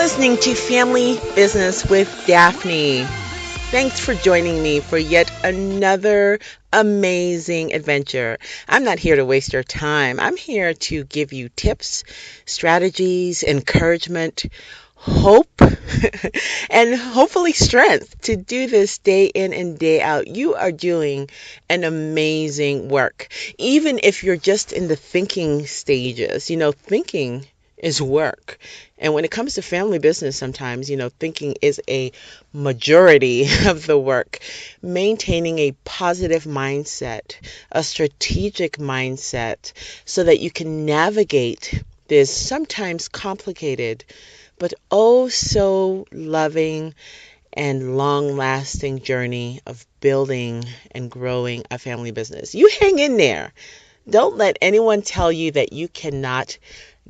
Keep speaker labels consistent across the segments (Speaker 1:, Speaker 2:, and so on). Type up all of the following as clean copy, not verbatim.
Speaker 1: listening to Family Business with Daphne. Thanks for joining me for yet another amazing adventure. I'm not here to waste your time. I'm here to give you tips, strategies, encouragement, hope, and hopefully strength to do this day in and day out. You are doing an amazing work. Even if you're just in the thinking stages, thinking is work. And when it comes to family business, sometimes, thinking is a majority of the work. Maintaining a positive mindset, a strategic mindset, so that you can navigate this sometimes complicated, but oh so loving and long-lasting journey of building and growing a family business. You hang in there. Don't let anyone tell you that you cannot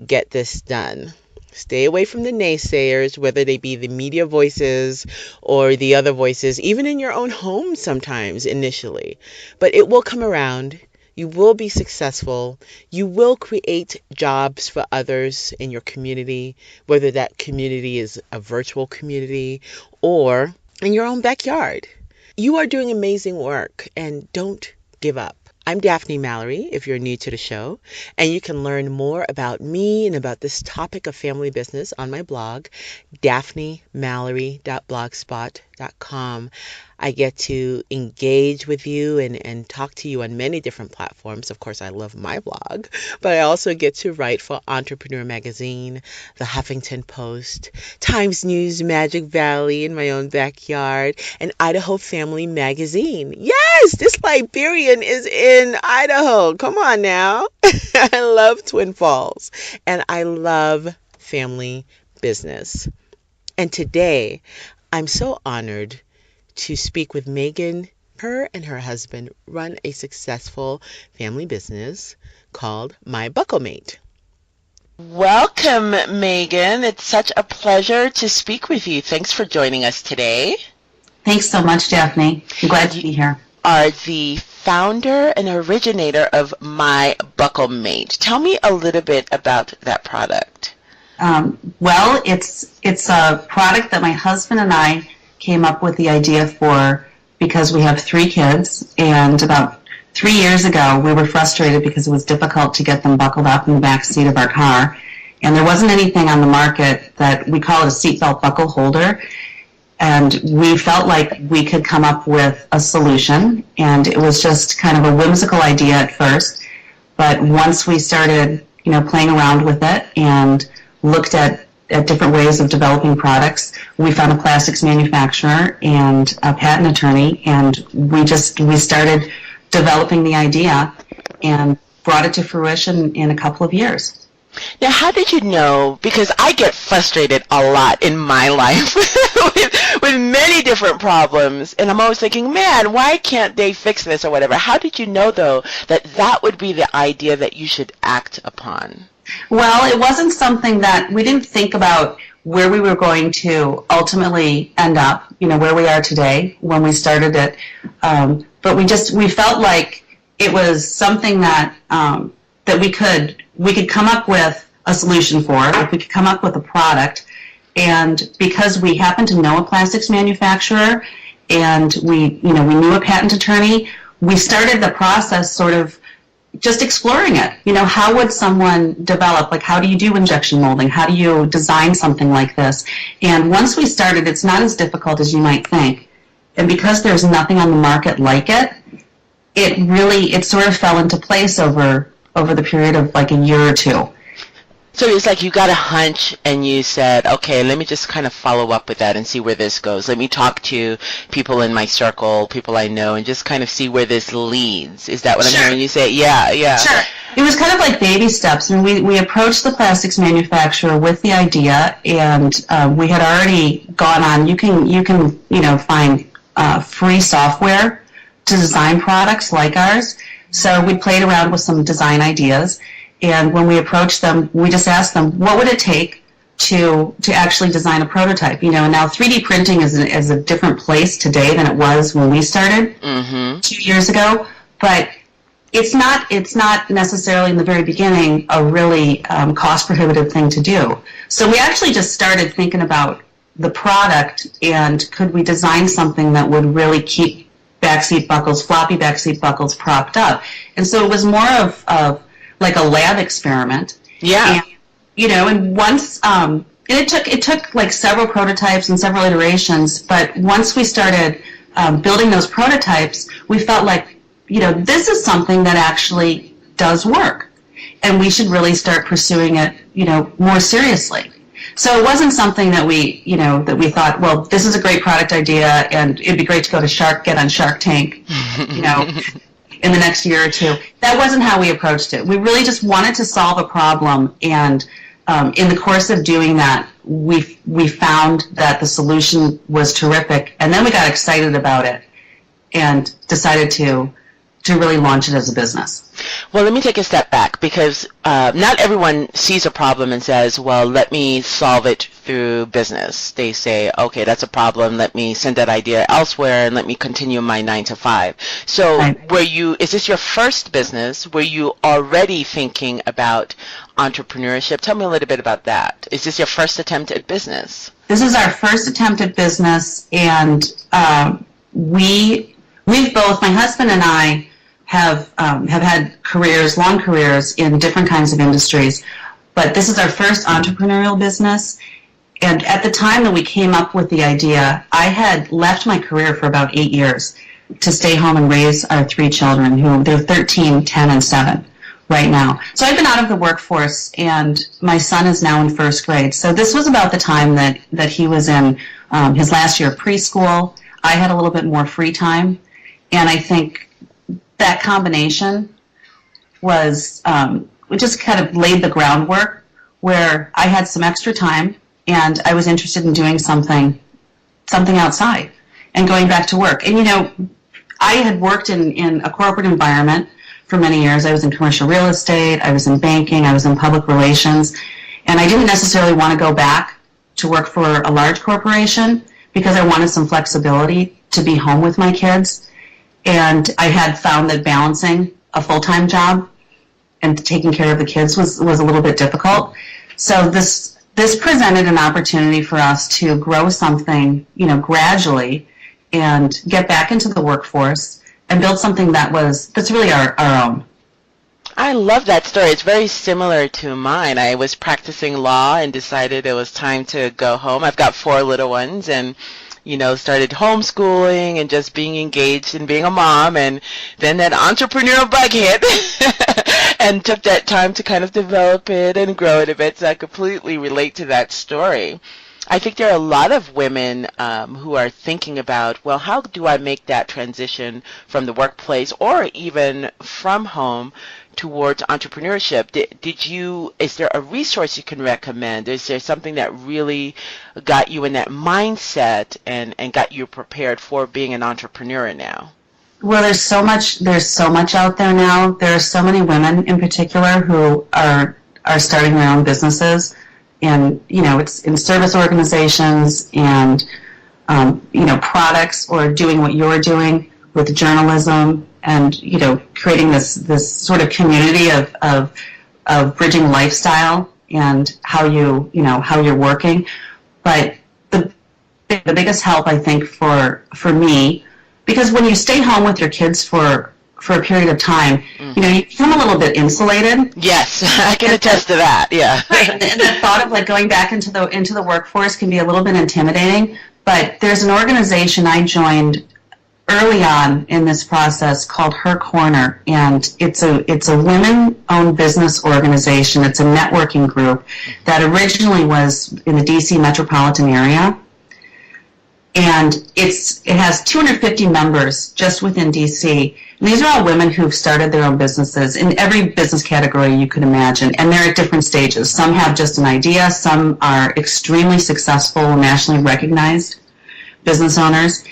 Speaker 1: get this done. Stay away from the naysayers, whether they be the media voices or the other voices, even in your own home sometimes initially. But it will come around. You will be successful. You will create jobs for others in your community, whether that community is a virtual community or in your own backyard. You are doing amazing work, and don't give up. I'm Daphne Mallory, if you're new to the show, and you can learn more about me and about this topic of family business on my blog, daphnemallory.blogspot.com. I get to engage with you and talk to you on many different platforms. Of course, I love my blog, but I also get to write for Entrepreneur Magazine, The Huffington Post, Times News Magic Valley in my own backyard, and Idaho Family Magazine. Yes, this Liberian is in Idaho. Come on now. I love Twin Falls, and I love family business. And today, I'm so honored to speak with Meghan. Her and her husband run a successful family business called MyBuckleMate. Welcome, Meghan. It's such a pleasure to speak with you. Thanks for joining us today.
Speaker 2: Thanks so much, Daphne. I'm glad to be here.
Speaker 1: Are the founder and originator of MyBuckleMate. Tell me a little bit about that product.
Speaker 2: Well, it's a product that my husband and I came up with the idea for because we have 3 kids, and about 3 years ago we were frustrated because it was difficult to get them buckled up in the back seat of our car, and there wasn't anything on the market that we call it a seatbelt buckle holder, and we felt like we could come up with a solution, and it was just kind of a whimsical idea at first, but once we started playing around with it and looked at different ways of developing products, we found a plastics manufacturer and a patent attorney, and we started developing the idea and brought it to fruition in a couple of years.
Speaker 1: Now, how did you know? Because I get frustrated a lot in my life with many different problems, and I'm always thinking, man, why can't they fix this or whatever? How did you know, though, that would be the idea that you should act upon?
Speaker 2: Well, it wasn't something that we didn't think about where we were going to ultimately end up, where we are today when we started it. But we felt like it was something that we could come up with a solution for, if we could come up with a product. And because we happened to know a plastics manufacturer and we knew a patent attorney, we started the process sort of just exploring it. How would someone develop, how do you do injection molding? How do you design something like this? And once we started, it's not as difficult as you might think. And because there's nothing on the market like it, it sort of fell into place over the period of a year or two.
Speaker 1: So it's like you got a hunch and you said, okay, let me just kind of follow up with that and see where this goes. Let me talk to people in my circle, people I know, and just kind of see where this leads. Is that what I'm hearing you say? Yeah.
Speaker 2: Sure. It was kind of like baby steps. And we approached the plastics manufacturer with the idea, and we had already gone on. You can find free software to design products like ours. So we played around with some design ideas. And when we approached them, we just asked them, what would it take to actually design a prototype? And now 3D printing is a different place today than it was when we started 2 years ago. But it's not necessarily in the very beginning a really cost prohibitive thing to do. So we actually just started thinking about the product and could we design something that would really keep backseat buckles, floppy backseat buckles propped up. And so it was more of like a lab experiment.
Speaker 1: Yeah.
Speaker 2: And once it took like several prototypes and several iterations, but once we started building those prototypes, we felt like, this is something that actually does work, and we should really start pursuing it, more seriously. So it wasn't something that we thought, well, this is a great product idea, and it'd be great to get on Shark Tank, in the next year or two. That wasn't how we approached it. We really just wanted to solve a problem, and in the course of doing that, we found that the solution was terrific, and then we got excited about it and decided to really launch it as a business.
Speaker 1: Well, let me take a step back, because not everyone sees a problem and says, well, let me solve it through business. They say, okay, that's a problem. Let me send that idea elsewhere and let me continue my 9 to 5. So is this your first business? Were you already thinking about entrepreneurship? Tell me a little bit about that. Is this your first attempt at business?
Speaker 2: This is our first attempt at business, and we've both, my husband and I, have had long careers in different kinds of industries, but this is our first entrepreneurial business. And at the time that we came up with the idea, I had left my career for about 8 years to stay home and raise our 3 children, who they're 13, 10, and 7 right now. So I've been out of the workforce, and my son is now in 1st grade. So this was about the time that he was in his last year of preschool. I had a little bit more free time, and I think that combination was, we just kind of laid the groundwork where I had some extra time and I was interested in doing something outside and going back to work. And, I had worked in a corporate environment for many years. I was in commercial real estate, I was in banking, I was in public relations, and I didn't necessarily want to go back to work for a large corporation because I wanted some flexibility to be home with my kids. And I had found that balancing a full-time job and taking care of the kids was a little bit difficult. So this presented an opportunity for us to grow something, gradually and get back into the workforce and build something that's really our own.
Speaker 1: I love that story. It's very similar to mine. I was practicing law and decided it was time to go home. I've got 4 little ones, and started homeschooling and just being engaged in being a mom, and then that entrepreneurial bug hit and took that time to kind of develop it and grow it a bit. So I completely relate to that story. I think there are a lot of women who are thinking about, well, how do I make that transition from the workplace or even from home towards entrepreneurship? Is there a resource you can recommend? Is there something that really got you in that mindset and got you prepared for being an entrepreneur now?
Speaker 2: Well, there's so much out there now. There are so many women in particular who are starting their own businesses, and it's in service organizations and products, or doing what you're doing with journalism, and creating this sort of community of bridging lifestyle and how you're working. But the biggest help, I think, for me, because when you stay home with your kids for a period of time, you become a little bit insulated.
Speaker 1: Yes, I can attest to that. Yeah.
Speaker 2: Right. And the thought of going back into the workforce can be a little bit intimidating. But there's an organization I joined early on in this process called Her Corner, and it's a women-owned business organization. It's a networking group that originally was in the DC metropolitan area, and it has 250 members just within DC. And these are all women who've started their own businesses in every business category you could imagine, and they're at different stages. Some have just an idea, some are extremely successful, nationally recognized business owners.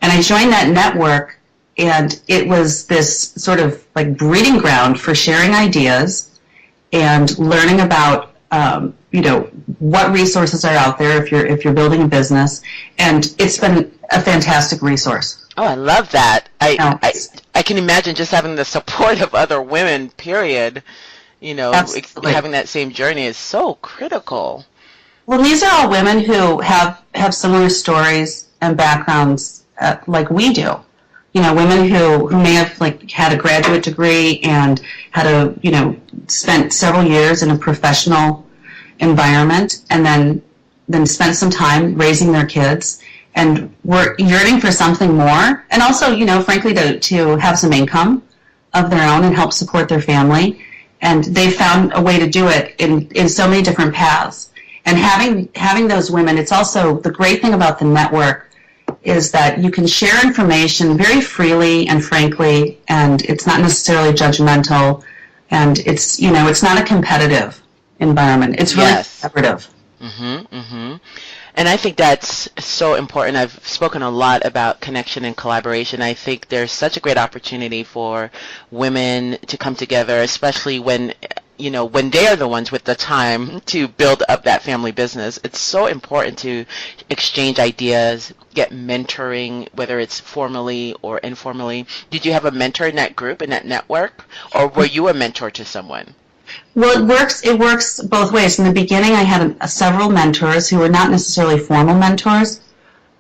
Speaker 2: And I joined that network, and it was this sort of breeding ground for sharing ideas and learning about what resources are out there if you're building a business. And it's been a fantastic resource.
Speaker 1: Oh, I love that.
Speaker 2: You know,
Speaker 1: I can imagine just having the support of other women, period.
Speaker 2: absolutely.
Speaker 1: Having that same journey is so critical.
Speaker 2: Well, these are all women who have similar stories and backgrounds like we do. You know, women who may have like had a graduate degree and had spent several years in a professional environment, and then spent some time raising their kids, and were yearning for something more, and also, frankly, to have some income of their own and help support their family. And they found a way to do it in so many different paths. And having those women, it's also the great thing about the network is that you can share information very freely and frankly, and it's not necessarily judgmental, and it's not a competitive environment. It's really collaborative.
Speaker 1: Mm-hmm, mm-hmm. And I think that's so important. I've spoken a lot about connection and collaboration. I think there's such a great opportunity for women to come together, especially when they are the ones with the time to build up that family business. It's so important to exchange ideas, get mentoring, whether it's formally or informally. Did you have a mentor in that group, in that network, or were you a mentor to someone?
Speaker 2: Well, it works both ways. In the beginning, I had several mentors who were not necessarily formal mentors,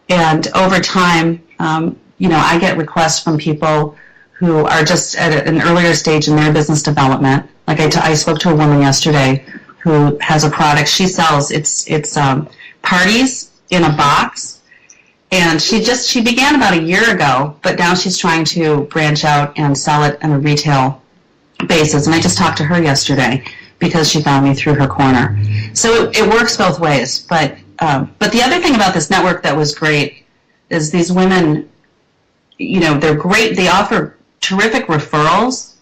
Speaker 2: and over time, I get requests from people who are just at an earlier stage in their business development. Like I spoke to a woman yesterday who has a product she sells. It's parties in a box, and she began about a year ago, but now she's trying to branch out and sell it on a retail basis. And I just talked to her yesterday because she found me through her corner. So it works both ways. But the other thing about this network that was great is these women, they're great. They offer terrific referrals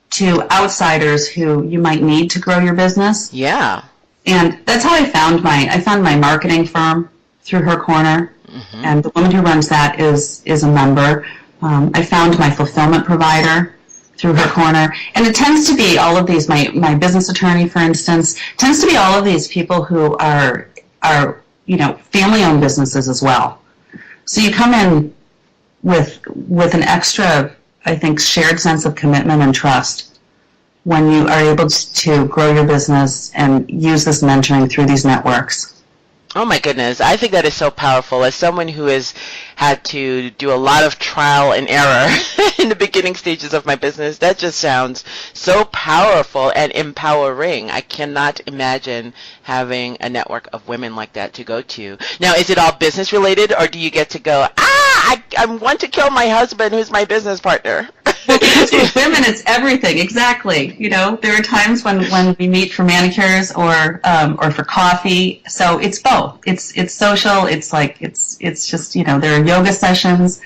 Speaker 2: to outsiders who you might need to grow your business.
Speaker 1: Yeah.
Speaker 2: And that's how I found my marketing firm through her corner. Mm-hmm. And the woman who runs that is a member. I found my fulfillment provider through her corner. And it tends to be all of these, my business attorney, for instance, tends to be all of these people who are family-owned businesses as well. So you come in with an extra, I think, shared sense of commitment and trust when you are able to grow your business and use this mentoring through these networks.
Speaker 1: Oh my goodness, I think that is so powerful. As someone who has had to do a lot of trial and error in the beginning stages of my business, that just sounds so powerful and empowering. I cannot imagine having a network of women like that to go to. Now, is it all business related, or do you get to go, I want to kill my husband who's my business partner?
Speaker 2: Well, because with women, it's everything. Exactly. There are times when we meet for manicures or for coffee. So it's both. It's social. It's just there are yoga sessions,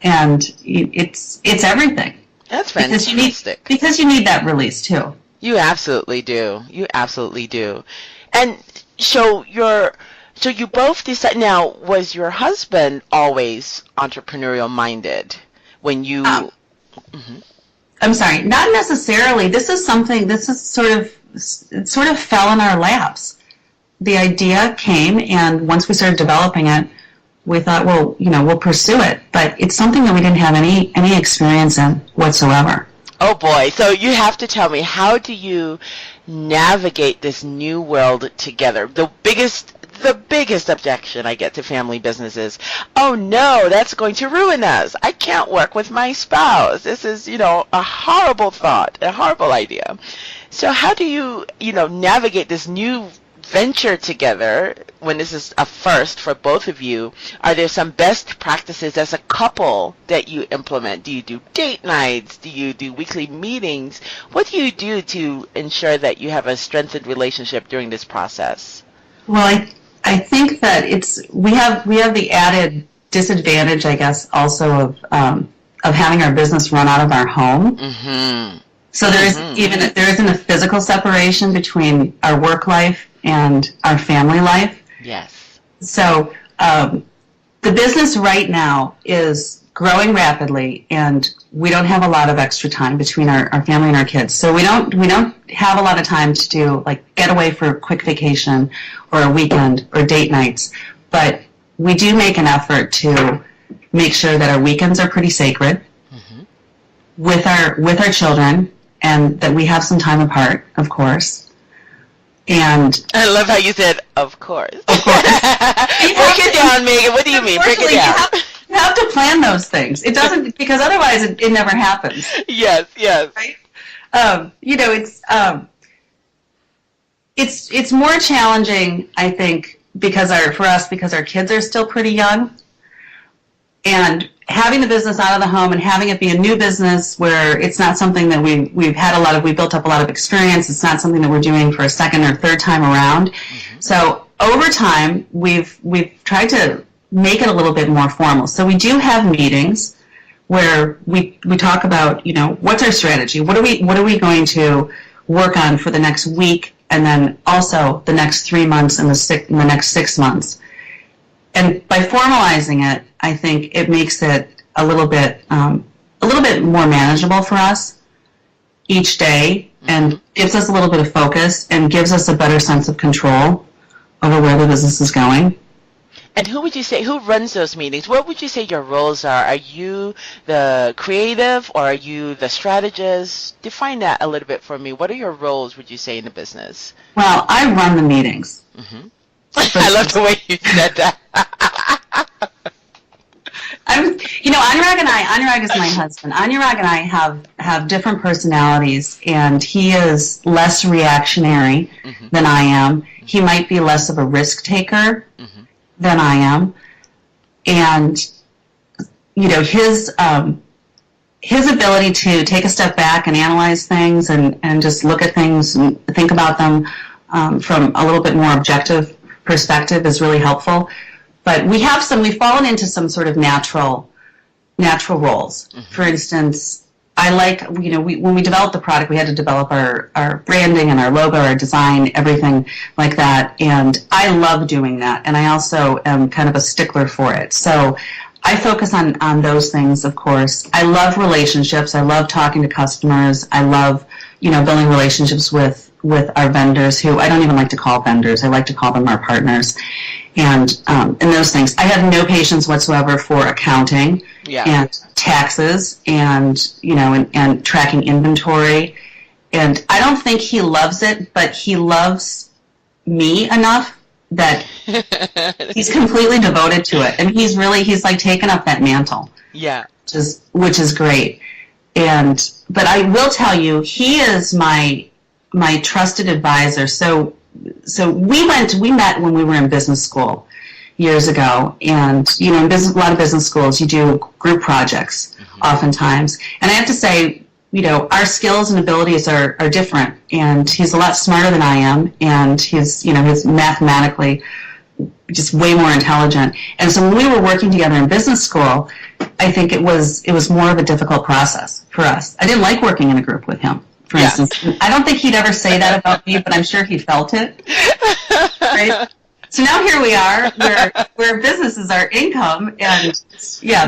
Speaker 2: and it's everything.
Speaker 1: That's fantastic.
Speaker 2: Because you need that release too.
Speaker 1: You absolutely do. You absolutely do. And so you both decide. Now, was your husband always entrepreneurial minded when you? Mm-hmm.
Speaker 2: I'm sorry, not necessarily. It sort of fell in our laps. The idea came, and once we started developing it, we thought, well, we'll pursue it. But it's something that we didn't have any experience in whatsoever.
Speaker 1: Oh boy. So you have to tell me, how do you navigate this new world together? The biggest objection I get to family businesses, oh no, that's going to ruin us. I can't work with my spouse. This is, a horrible thought, a horrible idea. So how do you, navigate this new venture together when this is a first for both of you? Are there some best practices as a couple that you implement? Do you do date nights? Do you do weekly meetings? What do you do to ensure that you have a strengthened relationship during this process?
Speaker 2: Well, I think that we have the added disadvantage, I guess, also of having our business run out of our home. Mm-hmm. So there isn't a physical separation between our work life and our family life.
Speaker 1: Yes.
Speaker 2: So the business right now is growing rapidly, and we don't have a lot of extra time between our family and our kids. So we don't have a lot of time to do get away for a quick vacation or a weekend or date nights. But we do make an effort to make sure that our weekends are pretty sacred with our children, and that we have some time apart, of course. And
Speaker 1: I love how you said, of course.
Speaker 2: Of course.
Speaker 1: Break it down, Megan. What do you mean? Break it down.
Speaker 2: You have to plan those things. It doesn't, because otherwise it never happens.
Speaker 1: Yes, yes.
Speaker 2: Right? It's more challenging, I think, because our kids are still pretty young, and having the business out of the home and having it be a new business where it's not something that we built up a lot of experience. It's not something that we're doing for a second or third time around. So over time, we've tried to make it a little bit more formal. So we do have meetings where we talk about, what's our strategy? What are we going to work on for the next week, and then also the next 3 months and the next 6 months. And by formalizing it, I think it makes it a little bit more manageable for us each day, and gives us a little bit of focus and gives us a better sense of control over where the business is going.
Speaker 1: And who runs those meetings? What would you say your roles are? Are you the creative, or are you the strategist? Define that a little bit for me. What are your roles, would you say, in the business?
Speaker 2: Well, I run the meetings.
Speaker 1: I love the way you said that.
Speaker 2: Anurag is my husband. Anurag and I have different personalities, and he is less reactionary than I am. He might be less of a risk taker than I am, and his ability to take a step back and analyze things and just look at things and think about them from a little bit more objective perspective is really helpful. But we've fallen into some sort of natural roles. For instance, I like, when we developed the product, we had to develop our branding and our logo, our design, everything like that. And I love doing that. And I also am kind of a stickler for it. So I focus on those things, of course. I love relationships. I love talking to customers. I love, building relationships with our vendors, who I don't even like to call vendors. I like to call them our partners. And those things. I have no patience whatsoever for accounting and taxes and tracking inventory. And I don't think he loves it, but he loves me enough that he's completely devoted to it. And he's like taken up that mantle. Yeah. Which is great. But I will tell you, he is my trusted advisor. So we met when we were in business school years ago, and in a lot of business schools you do group projects oftentimes. And I have to say, our skills and abilities are different, and he's a lot smarter than I am, and he's mathematically just way more intelligent. And so when we were working together in business school, I think it was more of a difficult process for us. I didn't like working in a group with him. For instance, I don't think he'd ever say that about me, but I'm sure he felt it. Right? So now here we are, where business is our income, and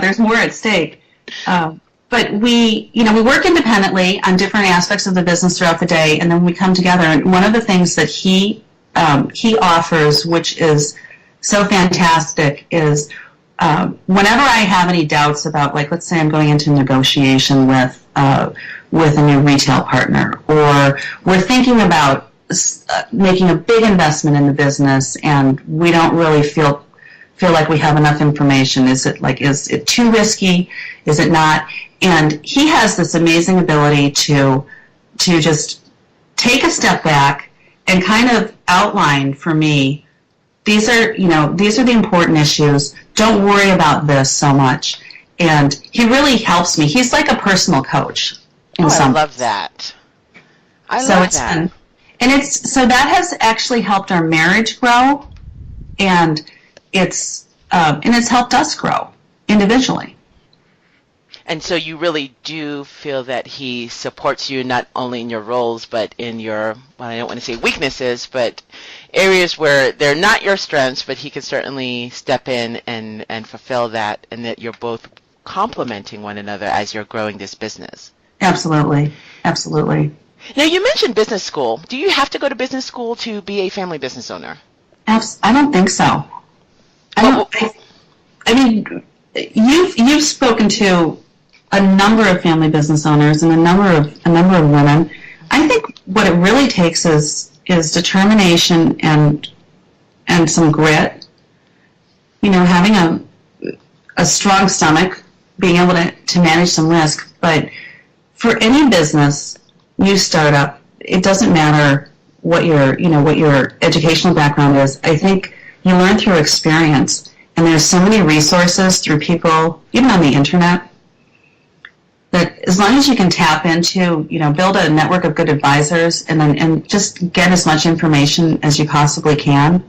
Speaker 2: there's more at stake. But we work independently on different aspects of the business throughout the day, and then we come together. And one of the things that he offers, which is so fantastic, is whenever I have any doubts about, like, let's say I'm going into negotiation with a new retail partner, or we're thinking about making a big investment in the business, and we don't really feel like we have enough information. Is it too risky? Is it not? And he has this amazing ability to just take a step back and kind of outline for me, these are the important issues. Don't worry about this so much. And he really helps me. He's like a personal coach.
Speaker 1: I love that. I love that.
Speaker 2: And so that has actually helped our marriage grow, and it's helped us grow individually.
Speaker 1: And so you really do feel that he supports you not only in your roles, but in your, well, I don't want to say weaknesses, but areas where they're not your strengths, but he can certainly step in and fulfill that, and that you're both complementing one another as you're growing this business.
Speaker 2: Absolutely. Absolutely.
Speaker 1: Now, you mentioned business school. Do you have to go to business school to be a family business owner?
Speaker 2: I don't think so. I mean, you've spoken to a number of family business owners and a number of women. I think what it really takes is determination and some grit. You know, having a strong stomach, being able to manage some risk. But for any business, new startup, it doesn't matter what your educational background is. I think you learn through experience, and there's so many resources through people, even on the internet, that as long as you can tap into, build a network of good advisors, and just get as much information as you possibly can,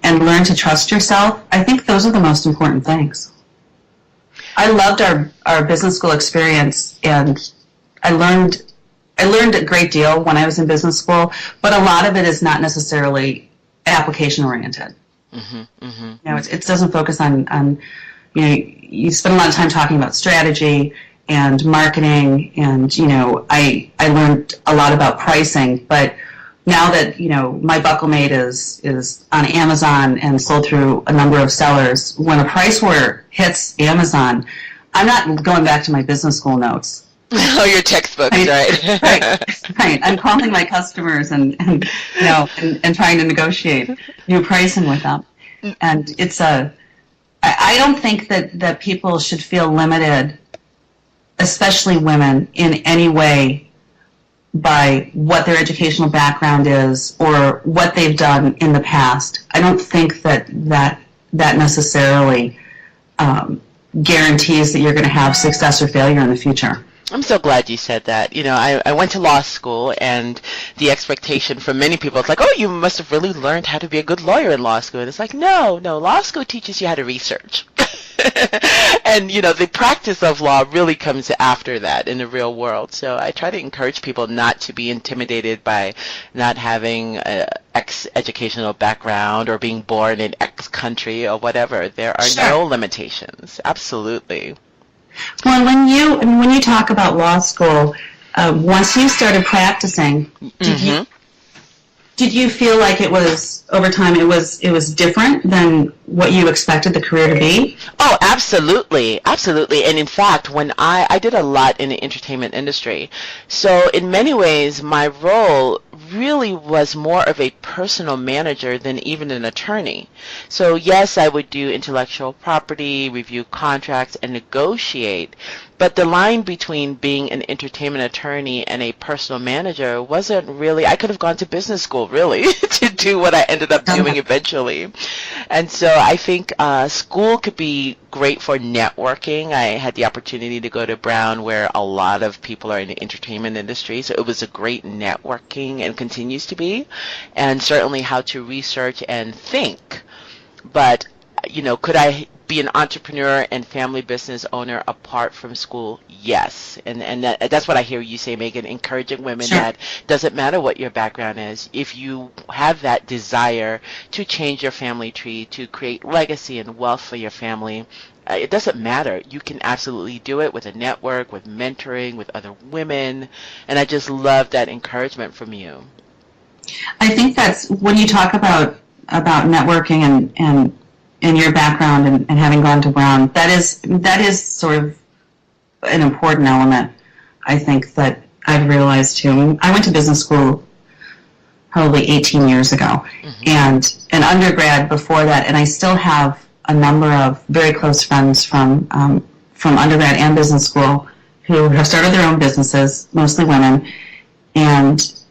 Speaker 2: and learn to trust yourself, I think those are the most important things. I loved our business school experience, and I learned a great deal when I was in business school, but a lot of it is not necessarily application oriented. Mm-hmm, mm-hmm. It doesn't focus on you spend a lot of time talking about strategy and marketing, and I learned a lot about pricing, but now that MyBuckleMate is on Amazon and sold through a number of sellers, when a price war hits Amazon, I'm not going back to my business school notes.
Speaker 1: Oh, your textbooks, right?
Speaker 2: Right. I'm calling my customers and trying to negotiate new pricing with them. And I don't think that people should feel limited, especially women, in any way by what their educational background is or what they've done in the past. I don't think that necessarily guarantees that you're going to have success or failure in the future.
Speaker 1: I'm so glad you said that. I went to law school, and the expectation from many people is like, oh, you must have really learned how to be a good lawyer in law school. And it's like, no, law school teaches you how to research. And, the practice of law really comes after that in the real world. So I try to encourage people not to be intimidated by not having an X educational background or being born in X country or whatever. There are no limitations. Absolutely.
Speaker 2: Well, when you talk about law school, once you started practicing, did you feel like it was over time it was different than what you expected the career to be?
Speaker 1: Oh, absolutely. And in fact, when I did a lot in the entertainment industry, so in many ways my role really was more of a personal manager than even an attorney. So yes, I would do intellectual property, review contracts, and negotiate. But the line between being an entertainment attorney and a personal manager wasn't really, I could have gone to business school, really, to do what I ended up doing eventually. And so I think school could be great for networking. I had the opportunity to go to Brown, where a lot of people are in the entertainment industry, so it was a great networking and continues to be, and certainly how to research and think. But, could I be an entrepreneur and family business owner apart from school? Yes. And that's what I hear you say, Megan, encouraging women that doesn't matter what your background is. If you have that desire to change your family tree, to create legacy and wealth for your family, it doesn't matter. You can absolutely do it with a network, with mentoring, with other women. And I just love that encouragement from you.
Speaker 2: I think that's when you talk about networking and your background and having gone to Brown, that is sort of an important element, I think, that I've realized too. I went to business school probably 18 years ago, and an undergrad before that, and I still have a number of very close friends from undergrad and business school who have started their own businesses, mostly women, and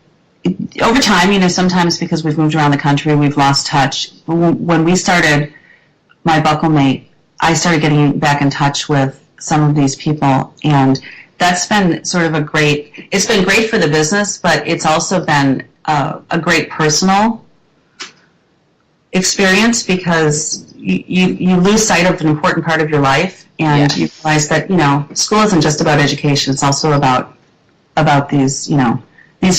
Speaker 2: over time, sometimes because we've moved around the country, we've lost touch. When we started MyBuckleMate, I started getting back in touch with some of these people, and that's been sort of it's been great for the business, but it's also been a great personal experience, because you lose sight of an important part of your life, and you realize that, school isn't just about education, it's also about these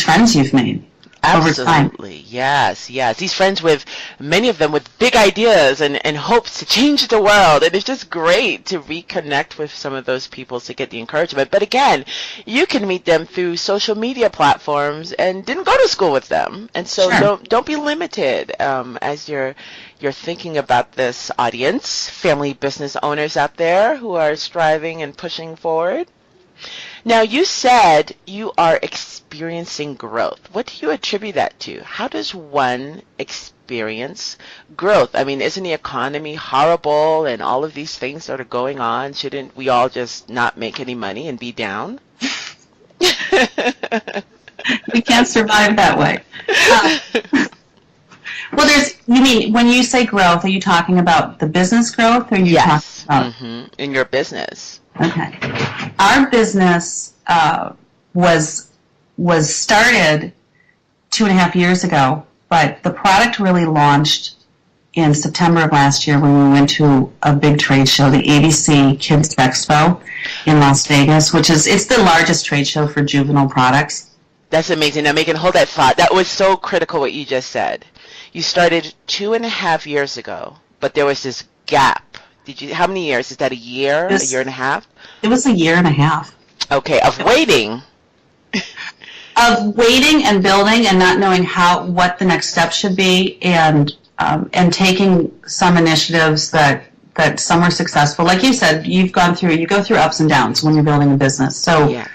Speaker 2: friends you've made. over time.
Speaker 1: Absolutely. Yes, yes. He's friends with many of them with big ideas and hopes to change the world. And it's just great to reconnect with some of those people to get the encouragement. But again, you can meet them through social media platforms and didn't go to school with them. And so
Speaker 2: Sure.
Speaker 1: don't be limited as you're thinking about this audience, family business owners out there who are striving and pushing forward. Now, you said you are experiencing growth. What do you attribute that to? How does one experience growth? I mean, isn't the economy horrible and all of these things that are going on? Shouldn't we all just not make any money and be down?
Speaker 2: We can't survive that way. Well, you mean, when you say growth, are you talking about the business growth, or are you
Speaker 1: Yes.
Speaker 2: talking about?
Speaker 1: In your business.
Speaker 2: Okay. Our business was started 2.5 years ago, but the product really launched in September of last year when we went to a big trade show, the ABC Kids Expo in Las Vegas, it's the largest trade show for juvenile products.
Speaker 1: That's amazing. Now, Megan, hold that thought. That was so critical what you just said. You started 2.5 years ago, but there was this gap. How many years? Is that a year and a half?
Speaker 2: It was a year and a half.
Speaker 1: Okay, of waiting.
Speaker 2: Of waiting and building and not knowing what the next step should be, and taking some initiatives that some were successful. Like you said, you go through ups and downs when you're building a business. So,
Speaker 1: Yes.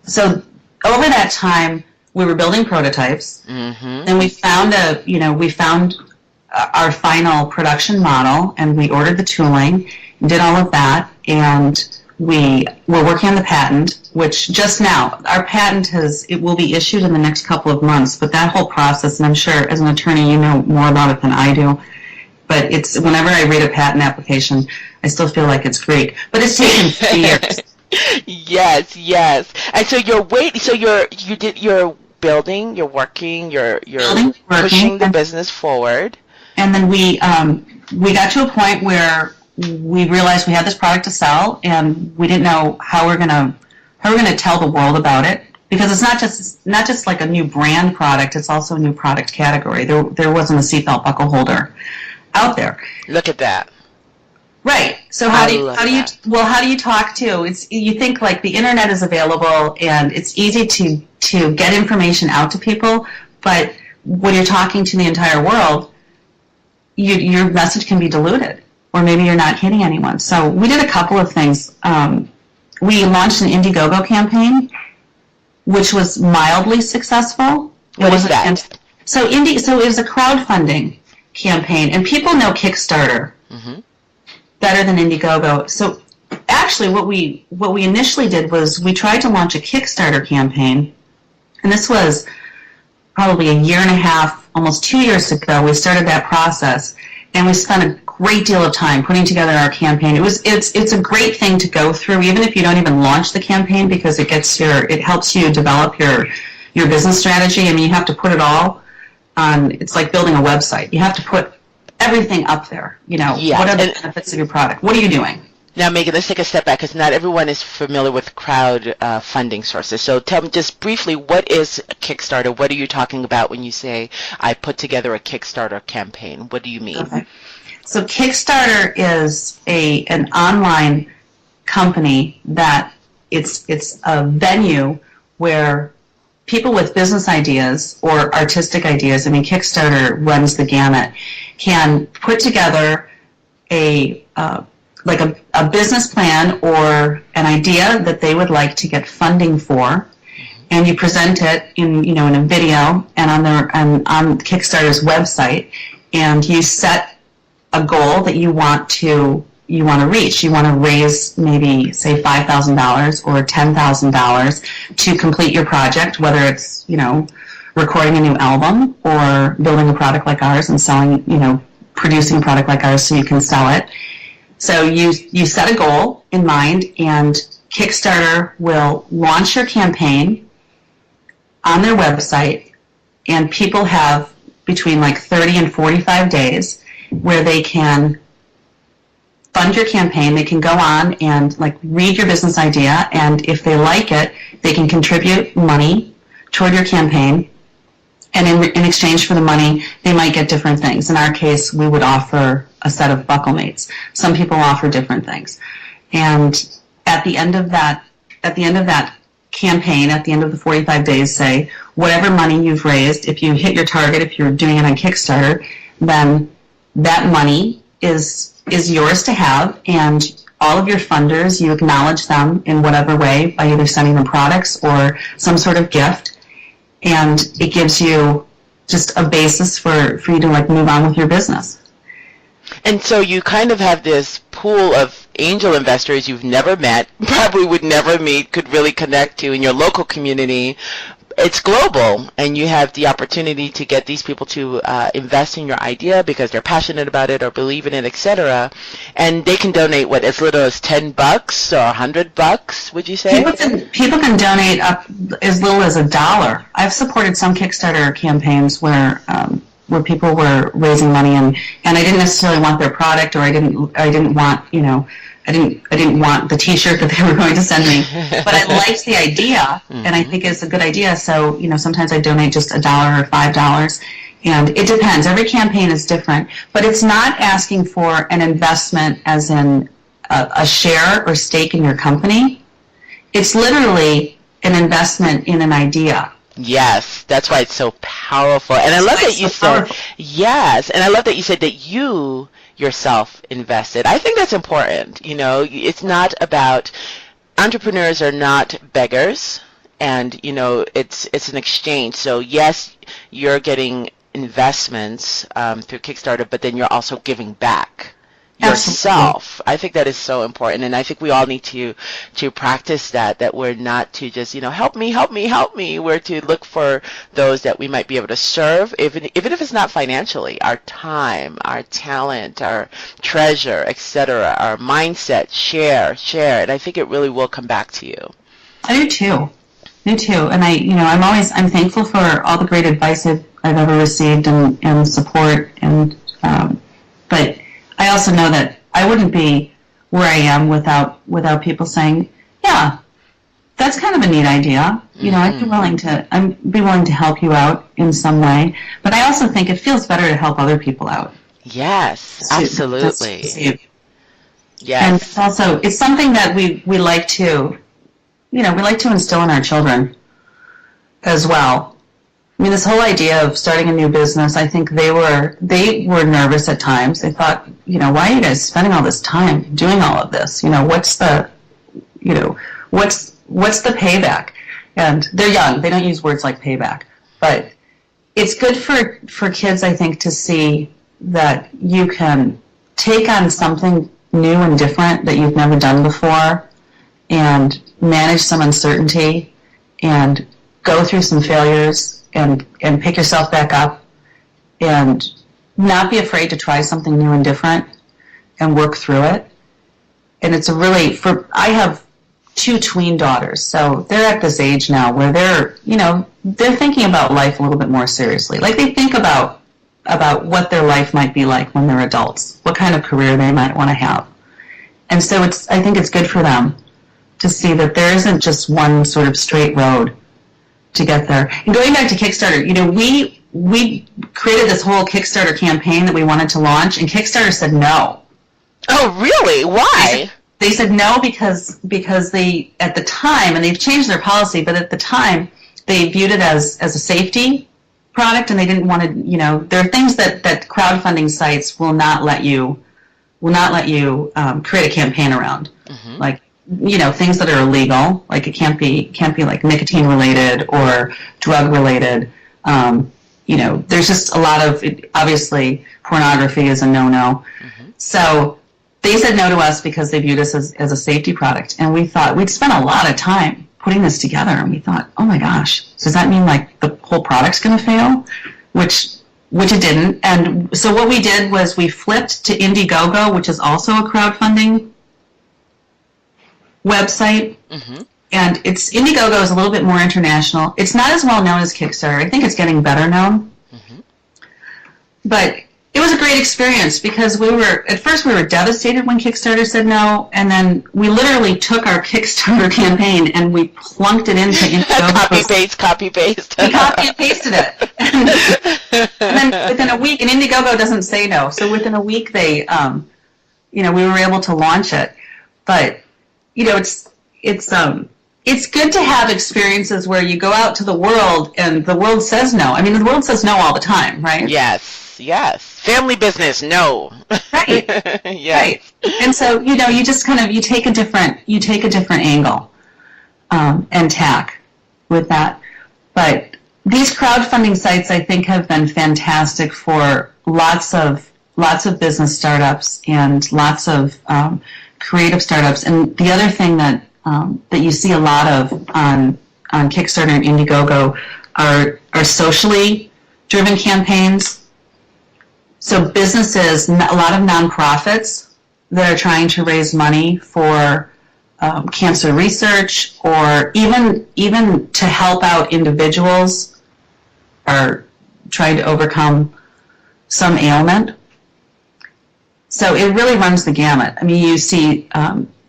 Speaker 2: so over that time, we were building prototypes, and we found our final production model, and we ordered the tooling, did all of that, and we were working on the patent, which just now, our patent it will be issued in the next couple of months, but that whole process, and I'm sure as an attorney you know more about it than I do, but whenever I read a patent application, I still feel like it's great. But it's taken 3 years.
Speaker 1: Yes, yes. And so you're building, you're working, you're pushing the business forward.
Speaker 2: And then we got to a point where we realized we had this product to sell, and we didn't know how we're gonna tell the world about it, because it's not just like a new brand product. It's also a new product category. There wasn't a seatbelt buckle holder out there.
Speaker 1: Look at that.
Speaker 2: Right. So how do you talk to? You think like the internet is available and it's easy to get information out to people, but when you're talking to the entire world, your message can be diluted, or maybe you're not hitting anyone. So we did a couple of things. We launched an Indiegogo campaign, which was mildly successful.
Speaker 1: What is that?
Speaker 2: So it was a crowdfunding campaign, and people know Kickstarter better than Indiegogo. So actually, what we initially did was we tried to launch a Kickstarter campaign, and this was probably a year and a half, almost 2 years ago. We started that process, and we spent a great deal of time putting together our campaign. It's a great thing to go through, even if you don't even launch the campaign, because it helps you develop your business strategy. I mean, you have to put it all on. It's like building a website. You have to put everything up there.
Speaker 1: Yeah.
Speaker 2: What are the benefits of your product? What are you doing?
Speaker 1: Now, Megan, let's take a step back, because not everyone is familiar with crowd funding sources. So tell me just briefly, what is Kickstarter? What are you talking about when you say, I put together a Kickstarter campaign? What do you mean?
Speaker 2: Okay. So Kickstarter is an online company that it's a venue where people with business ideas or artistic ideas, I mean, Kickstarter runs the gamut, can put together a business plan or an idea that they would like to get funding for, and you present it in a video and on Kickstarter's website, and you set a goal that you want to reach. You want to raise maybe, say, $5,000 or $10,000 to complete your project, whether it's, recording a new album or building a product like ours and selling, producing a product like ours so you can sell it. So you set a goal in mind, and Kickstarter will launch your campaign on their website, and people have between like 30 and 45 days where they can fund your campaign. They can go on and read your business idea, and if they like it, they can contribute money toward your campaign, And in exchange for the money, they might get different things. In our case, we would offer a set of BuckleMates. Some people offer different things. And at the end of that campaign, at the end of the 45 days, say, whatever money you've raised, if you hit your target, if you're doing it on Kickstarter, then that money is yours to have, and all of your funders, you acknowledge them in whatever way by either sending them products or some sort of gift, and it gives you just a basis for you to like move on with your business.
Speaker 1: And so you kind of have this pool of angel investors you've never met, probably would never meet, could really connect to in your local community. It's global, and you have the opportunity to get these people to invest in your idea because they're passionate about it or believe in it, etc. And they can donate what, as little as $10 or $100? Would you say?
Speaker 2: People can donate up as little as $1. I've supported some Kickstarter campaigns where people were raising money, and I didn't necessarily want their product, or I didn't want, I didn't want the T-shirt that they were going to send me, but I liked the idea, and I think it's a good idea. So, sometimes I donate just $1 or $5, and it depends. Every campaign is different, but it's not asking for an investment as in a share or stake in your company. It's literally an investment in an idea.
Speaker 1: Yes, that's why it's so powerful. And I love that you said, yes, and I love that you said that you yourself invested. I think that's important. It's not about, entrepreneurs are not beggars, and, it's an exchange. So yes, you're getting investments through Kickstarter, but then you're also giving back yourself. I think that is so important, and I think we all need to practice that we're not to just help me. We're to look for those that we might be able to serve, even if it's not financially, our time, our talent, our treasure, etc., our mindset. Share, and I think it really will come back to you.
Speaker 2: I do too, and I'm thankful for all the great advice I've ever received and support, and but I also know that I wouldn't be where I am without people saying, yeah, that's kind of a neat idea. I'd be willing to help you out in some way. But I also think it feels better to help other people out.
Speaker 1: Yes, absolutely.
Speaker 2: Yes. And it's something that we like to, instill in our children as well. I mean, this whole idea of starting a new business, I think they were nervous at times. They thought, why are you guys spending all this time doing all of this? What's the payback? And they're young. They don't use words like payback. But it's good for kids, I think, to see that you can take on something new and different that you've never done before and manage some uncertainty and go through some failures and pick yourself back up and not be afraid to try something new and different and work through it. And it's I have 2 tween daughters, so they're at this age now where they're thinking about life a little bit more seriously. Like, they think about what their life might be like when they're adults, what kind of career they might want to have. And so I think it's good for them to see that there isn't just one sort of straight road to get there. And going back to Kickstarter, we created this whole Kickstarter campaign that we wanted to launch, and Kickstarter said no.
Speaker 1: Oh, really? Why?
Speaker 2: They said no because they, at the time, and they've changed their policy, but at the time they viewed it as a safety product, and they didn't want to. There are things that crowdfunding sites will not let you create a campaign around, like. Things that are illegal, like it can't be like nicotine related or drug related. There's just a lot of, obviously pornography is a no-no. So they said no to us because they viewed us as a safety product. And we thought, we'd spent a lot of time putting this together, and we thought, oh my gosh, does that mean like the whole product's going to fail? Which it didn't. And so what we did was we flipped to Indiegogo, which is also a crowdfunding website, and Indiegogo is a little bit more international. It's not as well known as Kickstarter. I think it's getting better known, but it was a great experience because at first we were devastated when Kickstarter said no, and then we literally took our Kickstarter campaign and we plunked it into Indiegogo.
Speaker 1: Copy paste.
Speaker 2: We copy and pasted it. And then within a week, and Indiegogo doesn't say no, so within a week they, we were able to launch it. But, it's good to have experiences where you go out to the world and the world says no. I mean, the world says no all the time, right?
Speaker 1: Yes. Family business, no.
Speaker 2: Right.
Speaker 1: Yes.
Speaker 2: Right. And so, you just you take a different angle and tack with that. But these crowdfunding sites, I think, have been fantastic for lots of business startups and lots of creative startups. And the other thing that you see a lot of on Kickstarter and Indiegogo are socially driven campaigns. So businesses, a lot of nonprofits that are trying to raise money for cancer research, or even to help out individuals are trying to overcome some ailment. So it really runs the gamut. I mean, you see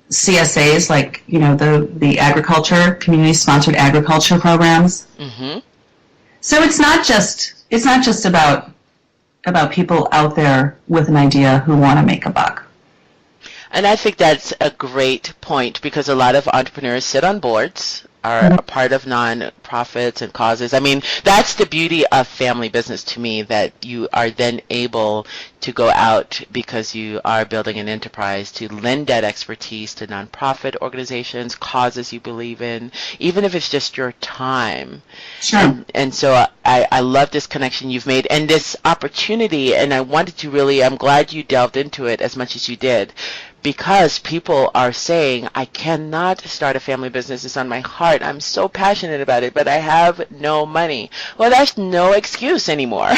Speaker 2: CSAs, like, the agriculture, community-sponsored agriculture programs. Mm-hmm. So it's not just about people out there with an idea who want to make a buck.
Speaker 1: And I think that's a great point, because a lot of entrepreneurs sit on boards, are a part of non-profits and causes. I mean, that's the beauty of family business to me, that you are then able to go out, because you are building an enterprise, to lend that expertise to nonprofit organizations, causes you believe in, even if it's just your time.
Speaker 2: Sure.
Speaker 1: And so I love this connection you've made and this opportunity, and I wanted to really, I'm glad you delved into it as much as you did, because people are saying, I cannot start a family business. It's on my heart. I'm so passionate about it, but I have no money. Well, that's no excuse anymore.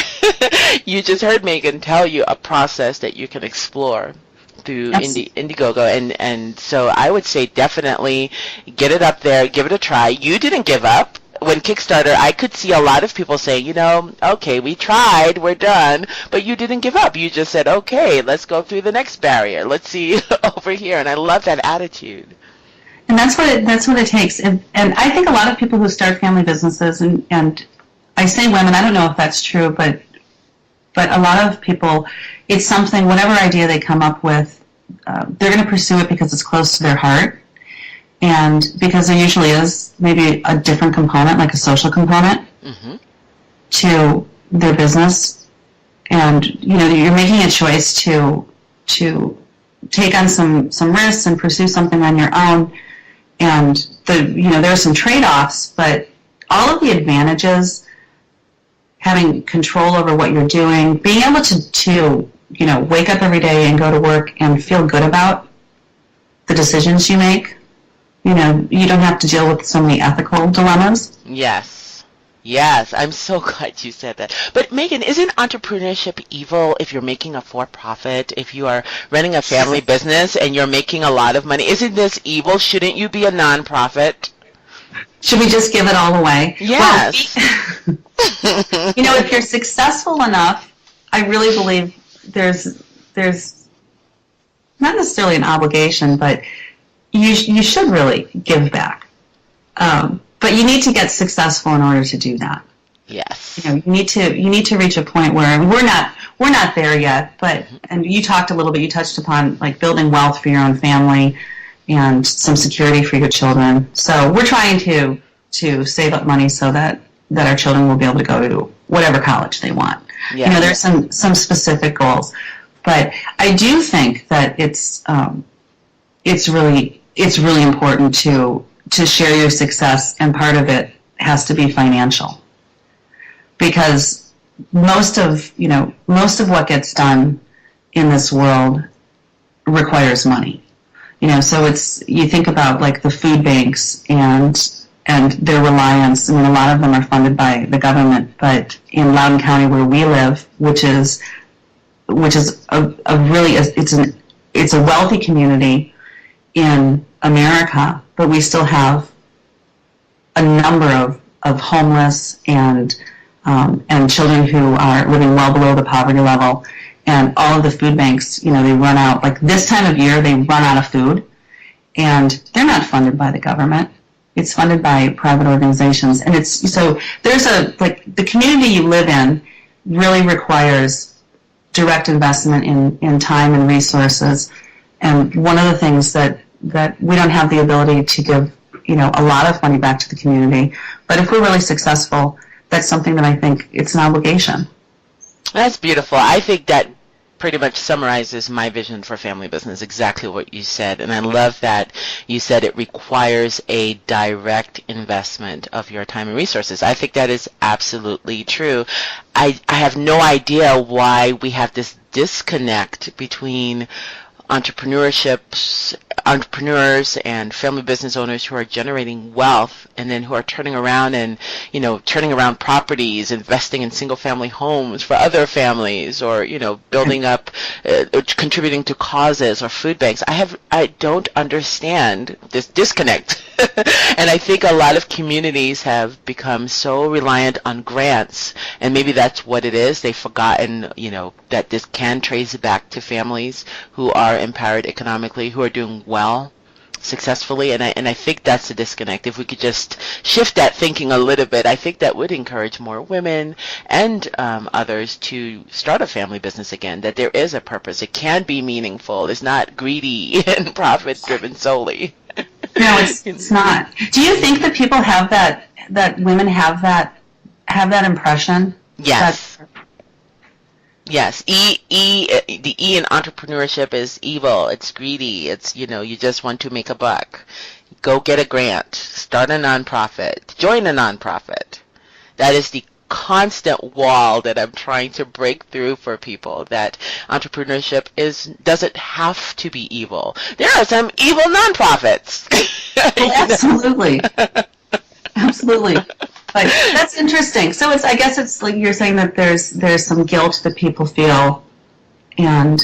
Speaker 1: You just heard Meghan tell you a process that you can explore through Indiegogo. And so I would say definitely get it up there, give it a try. You didn't give up. When Kickstarter, I could see a lot of people saying, okay, we tried, we're done, but you didn't give up. You just said, okay, let's go through the next barrier. Let's see over here. And I love that attitude.
Speaker 2: And that's what it takes. And I think a lot of people who start family businesses, and I say women, I don't know if that's true, but a lot of people, it's something, whatever idea they come up with, they're going to pursue it because it's close to their heart. And because there usually is maybe a different component, like a social component, mm-hmm. to their business. And, you're making a choice to take on some risks and pursue something on your own. And there are some trade-offs, but all of the advantages, having control over what you're doing, being able to wake up every day and go to work and feel good about the decisions you make. You don't have to deal with so many ethical dilemmas.
Speaker 1: Yes, I'm so glad you said that. But Meghan, isn't entrepreneurship evil if you're making a for-profit, if you are running a family business and you're making a lot of money? Isn't this evil? Shouldn't you be a non-profit?
Speaker 2: Should we just give it all away?
Speaker 1: Yes.
Speaker 2: Well, if you're successful enough, I really believe there's not necessarily an obligation, but you should really give back. But you need to get successful in order to do that.
Speaker 1: Yes.
Speaker 2: You need to reach a point where we're not there yet, but and you talked a little bit, you touched upon like building wealth for your own family and some security for your children. So we're trying to save up money so that our children will be able to go to whatever college they want. Yeah. There's some specific goals. But I do think that it's really important to share your success, and part of it has to be financial, because most of what gets done in this world requires money. So you think about like the food banks and their reliance. I mean, a lot of them are funded by the government, but in Loudoun County where we live, which is it's a wealthy community in America, but we still have a number of homeless and children who are living well below the poverty level. and all of the food banks, they run out, like this time of year, they run out of food, and they're not funded by the government. It's funded by private organizations. And there's the community you live in really requires direct investment in time and resources. And one of the things that we don't have the ability to give, a lot of money back to the community. But if we're really successful, that's something that I think it's an obligation.
Speaker 3: That's beautiful. I think that pretty much summarizes my vision for family business, exactly what you said. And I love that you said it requires a direct investment of your time and resources. I think that is absolutely true. I have no idea why we have this disconnect between entrepreneurs and family business owners who are generating wealth and then who are turning around properties, investing in single family homes for other families, or building up, contributing to causes or food banks. I don't understand this disconnect. And I think a lot of communities have become so reliant on grants, and maybe that's what it is. They've forgotten, that this can trace back to families who are empowered economically, who are doing well, successfully, and I think that's the disconnect. If we could just shift that thinking a little bit, I think that would encourage more women and others to start a family business again, that there is a purpose. It can be meaningful. It's not greedy and profit-driven solely.
Speaker 2: No, it's not. Do you think that people have that women have that impression?
Speaker 3: Yes. Yes. The E in entrepreneurship is evil. It's greedy. It's, you just want to make a buck. Go get a grant. Start a nonprofit. Join a nonprofit. That is the constant wall that I'm trying to break through for people, that entrepreneurship doesn't have to be evil. There are some evil nonprofits.
Speaker 2: Well, absolutely. Absolutely. But that's interesting. So I guess it's like you're saying that there's some guilt that people feel, and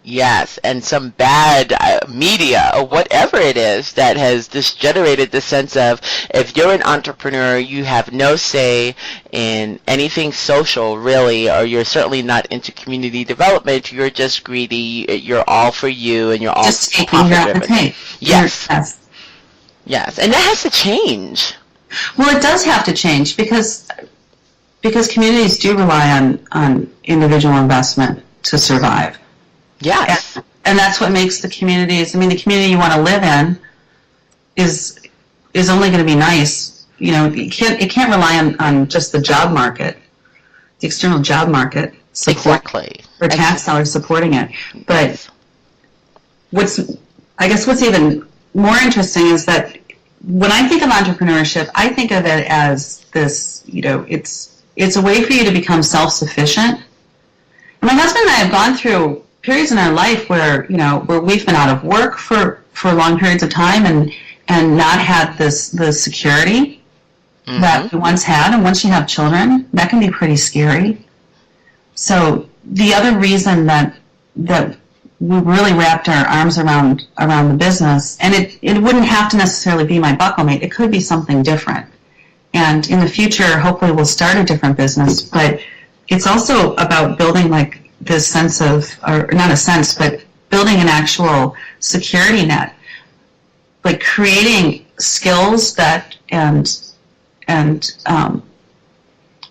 Speaker 3: yes, and some bad media or whatever it is that has just generated the sense of, if you're an entrepreneur, you have no say in anything social, really, or you're certainly not into community development. You're just greedy. You're all for you, and you're all
Speaker 2: just taking your take.
Speaker 3: Yes. Yes, and that has to change.
Speaker 2: Well, it does have to change because communities do rely on individual investment to survive.
Speaker 3: Yes.
Speaker 2: And that's what makes the communities, the community you want to live in is only going to be nice. It can't rely on just the job market, the external job market support,
Speaker 3: exactly,
Speaker 2: or tax dollars supporting it. But what's even more interesting is that when I think of entrepreneurship, I think of it as this, it's a way for you to become self-sufficient. My husband and I have gone through periods in our life where we've been out of work for long periods of time and not had the security that we once had. And once you have children, that can be pretty scary. So the other reason that we really wrapped our arms around the business, and it wouldn't have to necessarily be MyBuckleMate. It could be something different. And in the future, hopefully we'll start a different business. But it's also about building like this sense of, or not a sense, but building an actual security net, like creating skills that and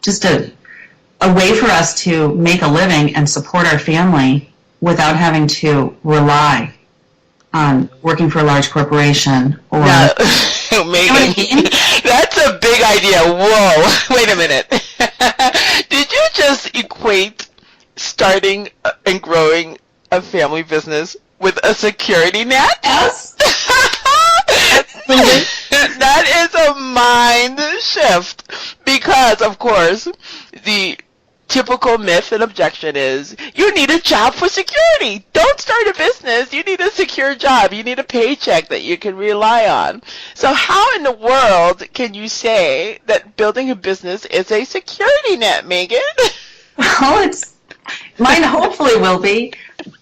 Speaker 2: just a way for us to make a living and support our family without having to rely on working for a large corporation or.
Speaker 3: No, Megan, that's a big idea. Whoa, wait a minute. Did you just equate starting and growing a family business with a security net?
Speaker 2: Yes.
Speaker 3: That is a mind shift, because, of course, the typical myth and objection is, you need a job for security. Don't start a business. You need a secure job. You need a paycheck that you can rely on. So how in the world can you say that building a business is a security net, Megan?
Speaker 2: Well, mine hopefully will be.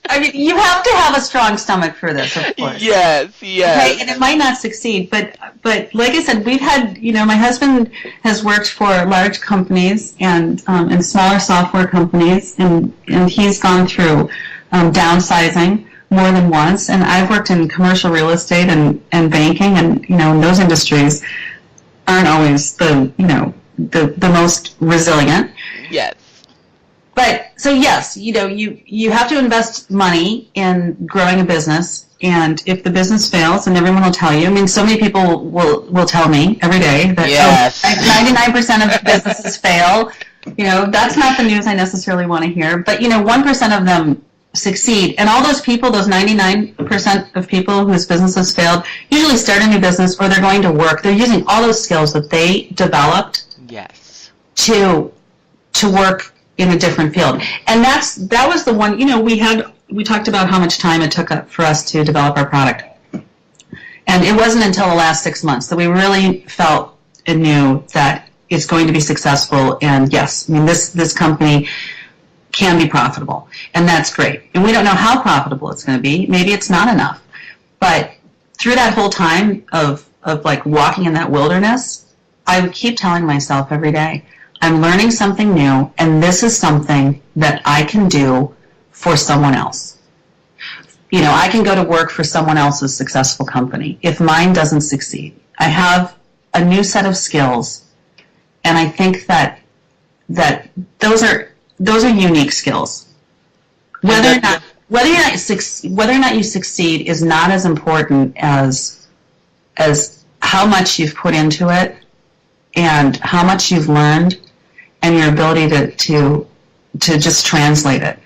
Speaker 2: I mean, you have to have a strong stomach for this, of course.
Speaker 3: Yes, yes.
Speaker 2: Okay, and it might not succeed, but like I said, we've had, my husband has worked for large companies and smaller software companies, and he's gone through downsizing more than once, and I've worked in commercial real estate and banking, and and those industries aren't always the most resilient.
Speaker 3: Yes.
Speaker 2: But so yes, you have to invest money in growing a business, and if the business fails, and everyone will tell you. I mean, so many people will tell me every day that
Speaker 3: yes.
Speaker 2: 99% of businesses fail. That's not the news I necessarily want to hear. But 1% of them succeed, and all those people, those 99% of people whose businesses failed, usually start a new business or they're going to work. They're using all those skills that they developed.
Speaker 3: Yes.
Speaker 2: To work in a different field. And that was the one, we talked about how much time it took for us to develop our product. And it wasn't until the last 6 months that we really felt and knew that it's going to be successful. And yes, I mean, this company can be profitable, and that's great. And we don't know how profitable it's going to be. Maybe it's not enough. But through that whole time of like walking in that wilderness, I would keep telling myself every day, I'm learning something new, and this is something that I can do for someone else. I can go to work for someone else's successful company if mine doesn't succeed. I have a new set of skills, and I think that those are unique skills. Whether or not you succeed is not as important as how much you've put into it and how much you've learned and your ability to just translate it.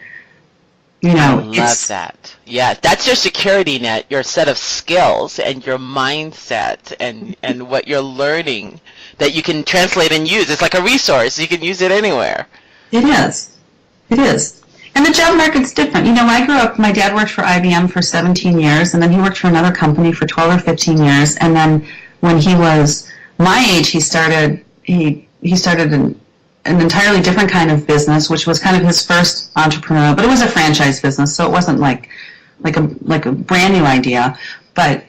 Speaker 3: I love that. Yeah, that's your security net, your set of skills and your mindset and what you're learning that you can translate and use. It's like a resource. You can use it anywhere.
Speaker 2: It is. It is. And the job market's different. I grew up, my dad worked for IBM for 17 years, and then he worked for another company for 12 or 15 years, and then when he was my age, he started an entirely different kind of business, which was kind of his first entrepreneurial, but it was a franchise business, so it wasn't like a brand new idea. But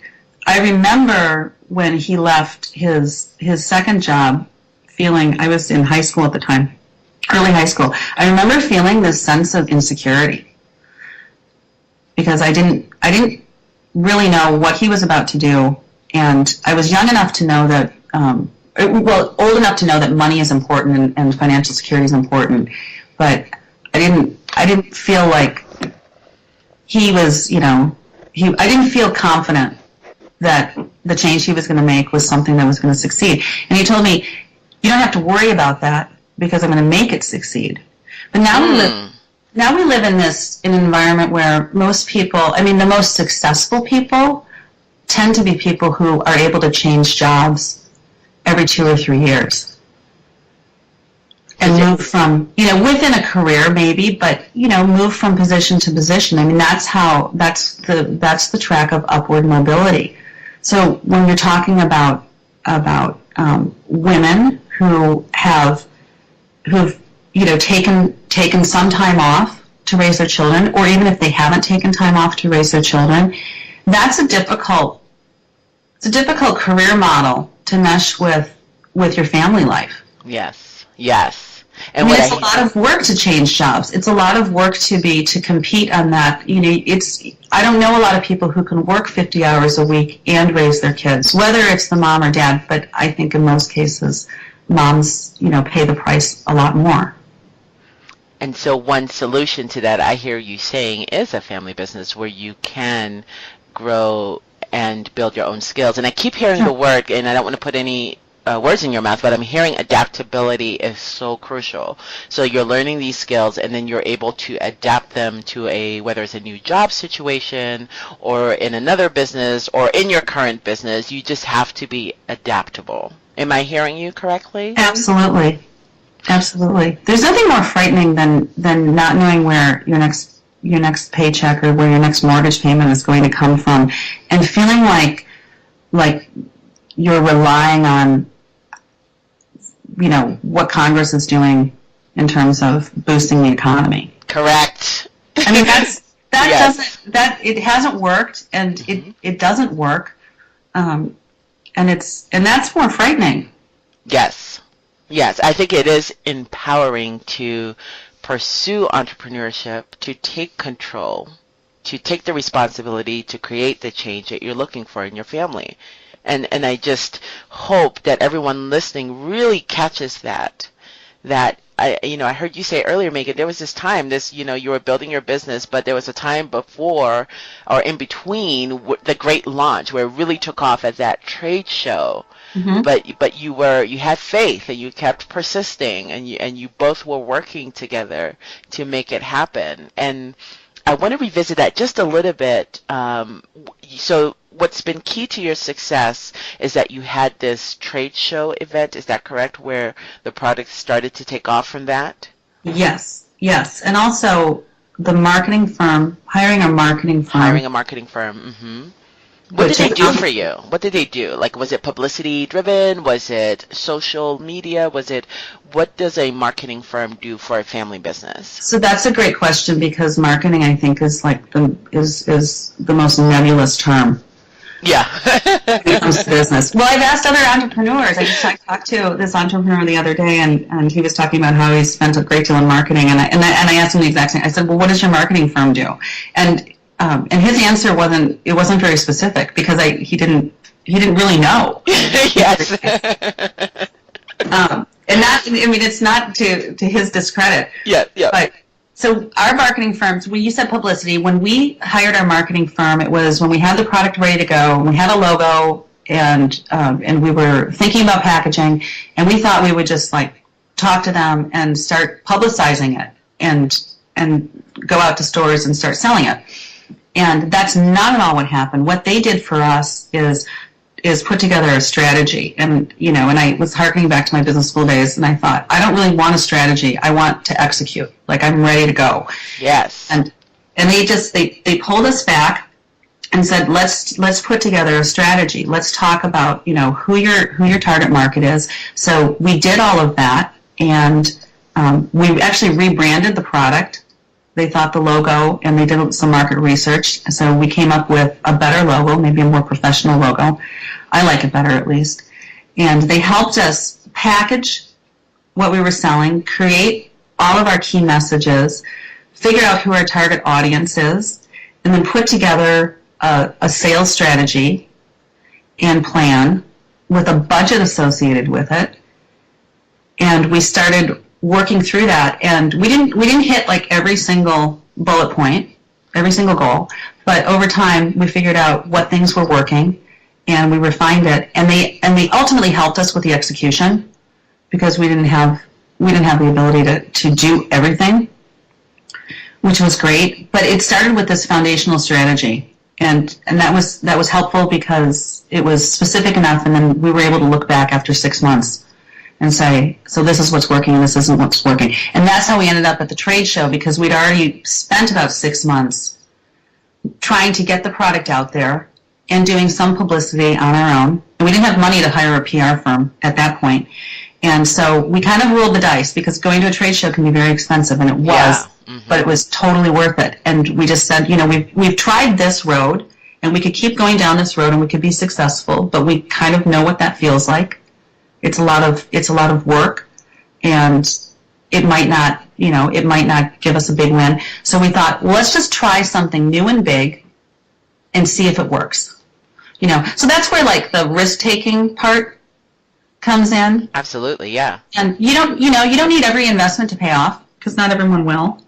Speaker 2: I remember when he left his second job, I was in high school at the time, early high school. I remember feeling this sense of insecurity because I didn't really know what he was about to do, and I was young enough to know that. Old enough to know that money is important and financial security is important, but I didn't feel like he was, I didn't feel confident that the change he was going to make was something that was going to succeed. And he told me, you don't have to worry about that because I'm going to make it succeed. But now we live in an environment where most people, the most successful people tend to be people who are able to change jobs every 2 or 3 years and move from, within a career maybe, but, move from position to position. That's the track of upward mobility. So when you're talking about women who've taken some time off to raise their children, or even if they haven't taken time off to raise their children, that's a difficult career model to mesh with your family life.
Speaker 3: Yes, yes.
Speaker 2: And it's a lot of work to change jobs. It's a lot of work to compete on that. I don't know a lot of people who can work 50 hours a week and raise their kids, whether it's the mom or dad, but I think in most cases, moms, pay the price a lot more.
Speaker 3: And so one solution to that, I hear you saying, is a family business where you can grow and build your own skills. And I keep hearing the word, and I don't want to put any words in your mouth, but I'm hearing adaptability is so crucial. So you're learning these skills, and then you're able to adapt them to whether it's a new job situation or in another business or in your current business. You just have to be adaptable. Am I hearing you correctly?
Speaker 2: Absolutely. Absolutely. There's nothing more frightening than not knowing where your next paycheck or where your next mortgage payment is going to come from, and feeling like you're relying on what Congress is doing in terms of boosting the economy.
Speaker 3: Correct.
Speaker 2: That's
Speaker 3: Yes.
Speaker 2: it hasn't worked, and it doesn't work, and that's more frightening.
Speaker 3: Yes. Yes. I think it is empowering to pursue entrepreneurship, to take control, to take the responsibility to create the change that you're looking for in your family. And I just hope that everyone listening really catches that I heard you say earlier, Megan, there was this time, you were building your business, but there was a time before or in between the great launch where it really took off at that trade show.
Speaker 2: Mm-hmm.
Speaker 3: But you had faith and you kept persisting, and you both were working together to make it happen. And I want to revisit that just a little bit. So what's been key to your success is that you had this trade show event, is that correct, where the product started to take off from that?
Speaker 2: Yes, yes. And also the marketing firm, hiring a marketing firm.
Speaker 3: Hiring a marketing firm. Mm-hmm. What did they do for you? What did they do? Like, was it publicity driven? Was it social media? What does a marketing firm do for a family business?
Speaker 2: So that's a great question, because marketing, I think, is like is the most nebulous term.
Speaker 3: Yeah.
Speaker 2: When it comes to business. Well, I've asked other entrepreneurs. I talked to this entrepreneur the other day, and he was talking about how he spent a great deal in marketing, and I asked him the exact same. I said, well, what does your marketing firm do? And his answer wasn't very specific, because he didn't really know.
Speaker 3: Yes.
Speaker 2: And that, I mean, it's not to his discredit.
Speaker 3: Yeah, yeah.
Speaker 2: But so our marketing firms, when you said publicity, when we hired our marketing firm, it was when we had the product ready to go, we had a logo, and we were thinking about packaging, and we thought we would just like talk to them and start publicizing it and go out to stores and start selling it. And that's not at all what happened. What they did for us is put together a strategy. And, and I was harkening back to my business school days, and I thought, I don't really want a strategy. I want to execute. Like, I'm ready to go.
Speaker 3: Yes.
Speaker 2: And they pulled us back and said, let's put together a strategy. Let's talk about, who your target market is. So we did all of that, and we actually rebranded the product. They thought the logo, and they did some market research. So we came up with a better logo, maybe a more professional logo. I like it better, at least. And they helped us package what we were selling, create all of our key messages, figure out who our target audience is, and then put together a sales strategy and plan with a budget associated with it. And we started working through that, and we didn't hit like every single bullet point, every single goal, but over time we figured out what things were working, and we refined it, and they ultimately helped us with the execution, because we didn't have the ability to do everything, which was great. But it started with this foundational strategy, and that was helpful because it was specific enough, and then we were able to look back after 6 months and say, so this is what's working and this isn't what's working. And that's how we ended up at the trade show, because we'd already spent about 6 months trying to get the product out there and doing some publicity on our own. And we didn't have money to hire a PR firm at that point. And so we kind of rolled the dice, because going to a trade show can be very expensive, and it was,
Speaker 3: Yeah. Mm-hmm.
Speaker 2: but it was totally worth it. And we just said, we've tried this road, and we could keep going down this road, and we could be successful, but we kind of know what that feels like. It's a lot of work, and it might not give us a big win. So we thought, well, let's just try something new and big and see if it works. So that's where like the risk-taking part comes in.
Speaker 3: Absolutely, yeah.
Speaker 2: And you don't need every investment to pay off, because not everyone will.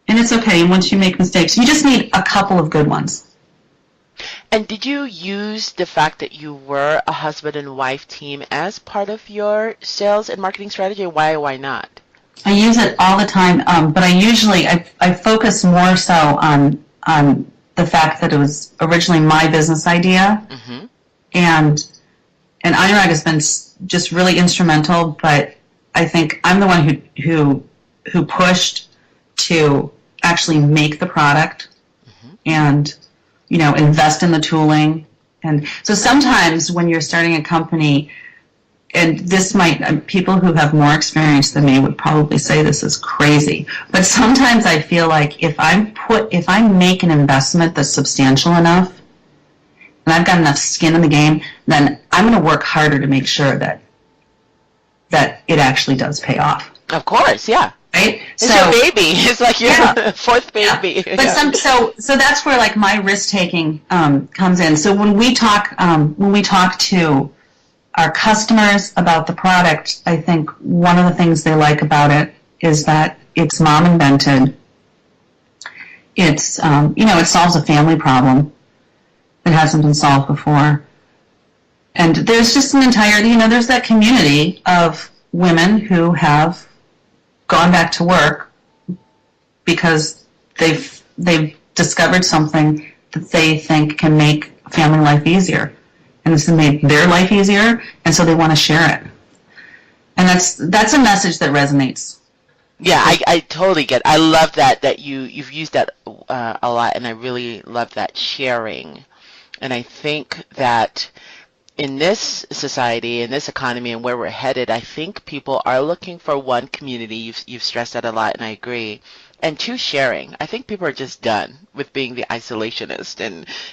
Speaker 2: And it's okay once you make mistakes. You just need a couple of good ones.
Speaker 3: And did you use the fact that you were a husband and wife team as part of your sales and marketing strategy? Why not?
Speaker 2: I use it all the time, but I focus more so on the fact that it was originally my business idea,
Speaker 3: Mm-hmm.
Speaker 2: and Anurag has been just really instrumental. But I think I'm the one who pushed to actually make the product,
Speaker 3: Mm-hmm.
Speaker 2: and invest in the tooling. And so sometimes when you're starting a company, and this might, people who have more experience than me would probably say this is crazy, but sometimes I feel like if I make an investment that's substantial enough, and I've got enough skin in the game, then I'm going to work harder to make sure that it actually does pay off.
Speaker 3: Of course, yeah.
Speaker 2: Right?
Speaker 3: It's your baby. It's like your fourth baby.
Speaker 2: Yeah. But so that's where like my risk taking comes in. So when we talk to our customers about the product, I think one of the things they like about it is that it's mom invented. It's it solves a family problem that hasn't been solved before. And there's just an entire, there's that community of women who have gone back to work because they've discovered something that they think can make family life easier. And this has made their life easier, and so they want to share it. And that's a message that resonates.
Speaker 3: Yeah, I totally get it. I love that you've used that a lot, and I really love that sharing. And I think that in this society, in this economy, and where we're headed, I think people are looking for one, community. You've stressed that a lot, and I agree. And two, sharing. I think people are just done with being the isolationist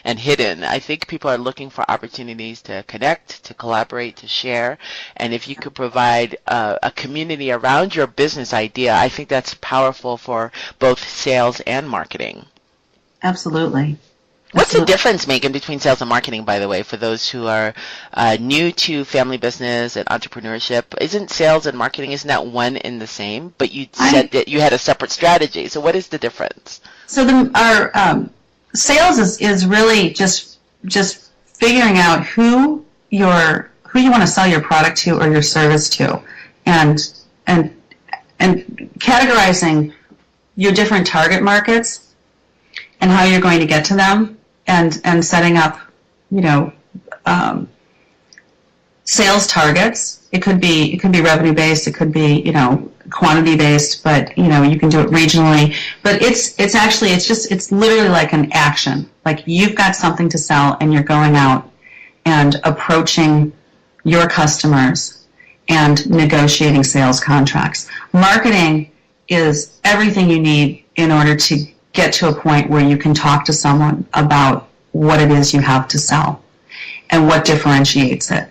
Speaker 3: and hidden. I think people are looking for opportunities to connect, to collaborate, to share. And if you could provide a community around your business idea, I think that's powerful for both sales and marketing.
Speaker 2: Absolutely.
Speaker 3: What's the difference, Meghan, between sales and marketing, by the way, for those who are new to family business and entrepreneurship? Isn't sales and marketing, isn't that one and the same? But you said that you had a separate strategy. So what is the difference?
Speaker 2: So our sales is really just figuring out who you want to sell your product to or your service to, and categorizing your different target markets and how you're going to get to them. And setting up, sales targets. It could be revenue based. It could be, quantity based. But you can do it regionally. But it's literally like an action. Like you've got something to sell, and you're going out and approaching your customers and negotiating sales contracts. Marketing is everything you need in order to get to a point where you can talk to someone about what it is you have to sell and what differentiates it.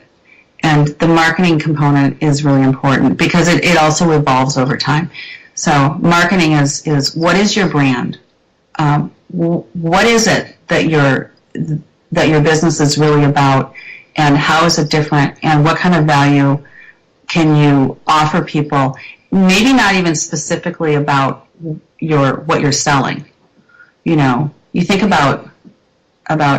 Speaker 2: And the marketing component is really important because it also evolves over time. So marketing is what is your brand? What is it that your business is really about, and how is it different, and what kind of value can you offer people? Maybe not even specifically about what you're selling. You think about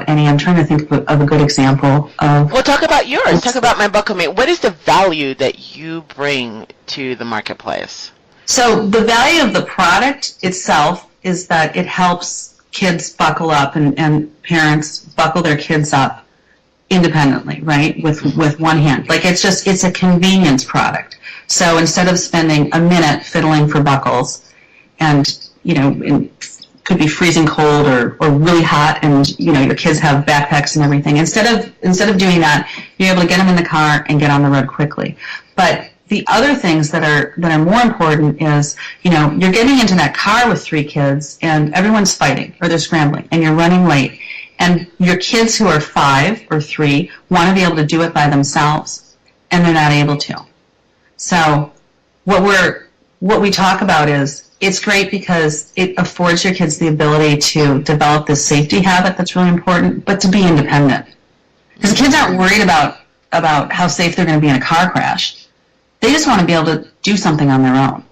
Speaker 2: any. I'm trying to think of a good example of.
Speaker 3: Well, talk about yours. Talk about MyBuckleMate. What is the value that you bring to the marketplace?
Speaker 2: So the value of the product itself is that it helps kids buckle up and parents buckle their kids up independently, right? With one hand. Like it's a convenience product. So instead of spending a minute fiddling for buckles and could be freezing cold or really hot, and your kids have backpacks and everything. Instead of doing that, you're able to get them in the car and get on the road quickly. But the other things that are more important is you're getting into that car with 3 kids and everyone's fighting or they're scrambling and you're running late, and your kids who are 5 or 3 want to be able to do it by themselves and they're not able to. So what we talk about is it's great because it affords your kids the ability to develop this safety habit that's really important, but to be independent. Because kids aren't worried about how safe they're going to be in a car crash. They just want to be able to do something on their own.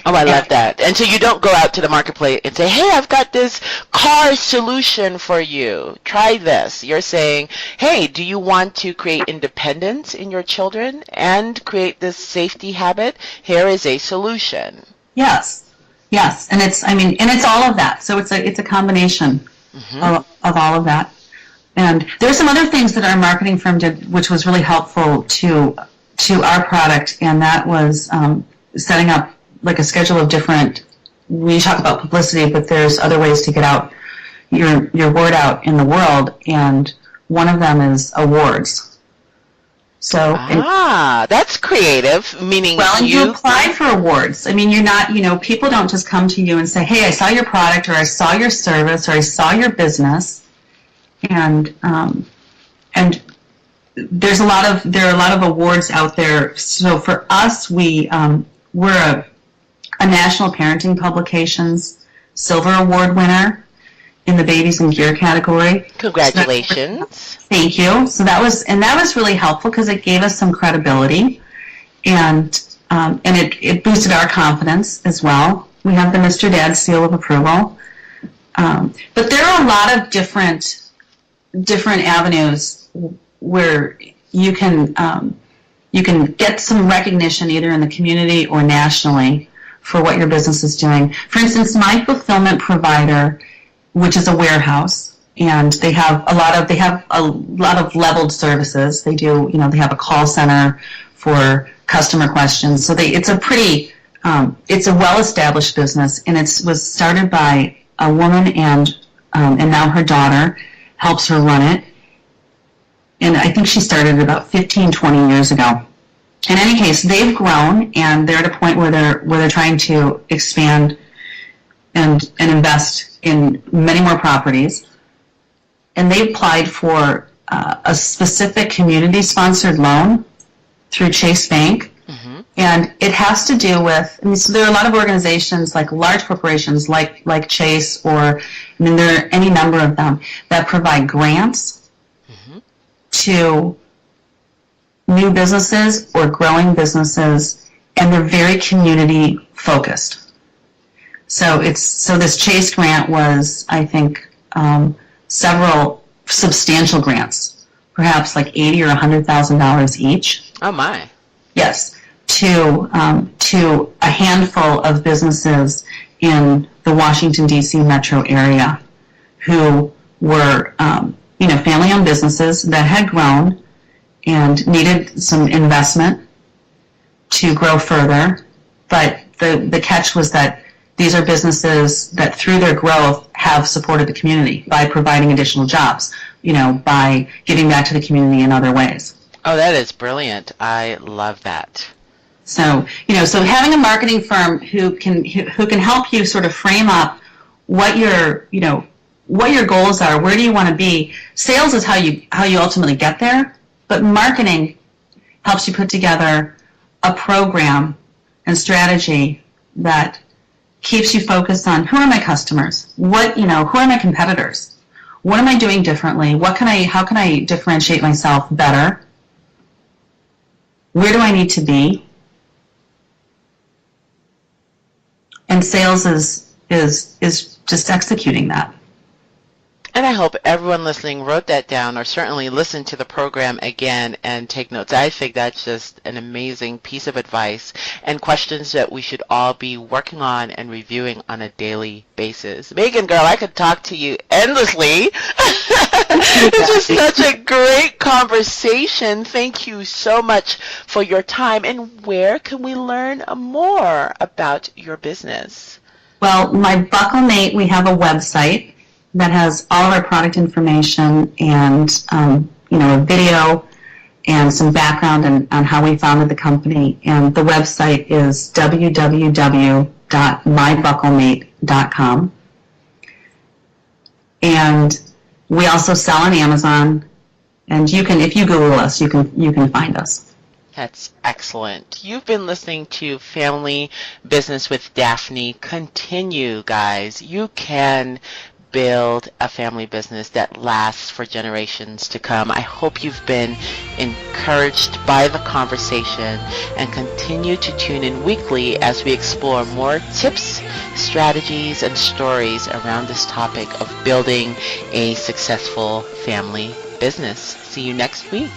Speaker 3: Oh, I love that. And so you don't go out to the marketplace and say, hey, I've got this car solution for you. Try this. You're saying, hey, do you want to create independence in your children and create this safety habit? Here is a solution.
Speaker 2: Yes, and it's all of that. So it's a combination of all of that. And there's some other things that our marketing firm did, which was really helpful to our product, and that was setting up like a schedule of different. We talk about publicity, but there's other ways to get out your word out in the world, and one of them is awards. So,
Speaker 3: That's creative, meaning
Speaker 2: well, and you apply for awards. I mean, you're not, people don't just come to you and say, hey, I saw your product, or I saw your service, or I saw your business. And there are a lot of awards out there. So for us, we're a National Parenting Publications Silver Award winner in the babies and gear category.
Speaker 3: Congratulations.
Speaker 2: Thank you. So that was really helpful because it gave us some credibility, and it boosted our confidence as well. We have the Mr. Dad seal of approval. But there are a lot of different avenues where you can get some recognition either in the community or nationally for what your business is doing. For instance, my fulfillment provider, which is a warehouse, and they have a lot of leveled services. They do, they have a call center for customer questions. So it's a well-established business, and it was started by a woman, and now her daughter helps her run it. And I think she started about 15, 20 years ago. In any case, they've grown, and they're at a point where they're trying to expand and invest in many more properties. And they applied for a specific community-sponsored loan through Chase Bank. Mm-hmm. And it has to do with, so there are a lot of organizations, like large corporations like Chase, or there are any number of them that provide grants mm-hmm. to new businesses or growing businesses, and they're very community focused. So this Chase grant was, I think, several substantial grants, perhaps like $80,000 or $100,000 each.
Speaker 3: Oh my!
Speaker 2: Yes, to a handful of businesses in the Washington D.C. metro area, who were family-owned businesses that had grown and needed some investment to grow further. But the catch was that these are businesses that through their growth have supported the community by providing additional jobs, by giving back to the community in other ways.
Speaker 3: Oh, that is brilliant. I love that.
Speaker 2: So, so having a marketing firm who can help you sort of frame up what your goals are, where do you want to be. Sales is how you ultimately get there, but marketing helps you put together a program and strategy that keeps you focused on who are my customers, who are my competitors, what am I doing differently, how can I differentiate myself better, where do I need to be, and sales is just executing that.
Speaker 3: And I hope everyone listening wrote that down, or certainly listened to the program again and take notes. I think that's just an amazing piece of advice and questions that we should all be working on and reviewing on a daily basis. Meghan, girl, I could talk to you endlessly. It's just such a great conversation. Thank you so much for your time. And where can we learn more about your business?
Speaker 2: Well, MyBuckleMate, we have a website that has all of our product information and, a video and some background on how we founded the company. And the website is www.mybucklemate.com. And we also sell on Amazon. And if you Google us, you can find us.
Speaker 3: That's excellent. You've been listening to Family Business with Daphne. Continue, guys. You can build a family business that lasts for generations to come. I hope you've been encouraged by the conversation, and continue to tune in weekly as we explore more tips, strategies, and stories around this topic of building a successful family business. See you next week.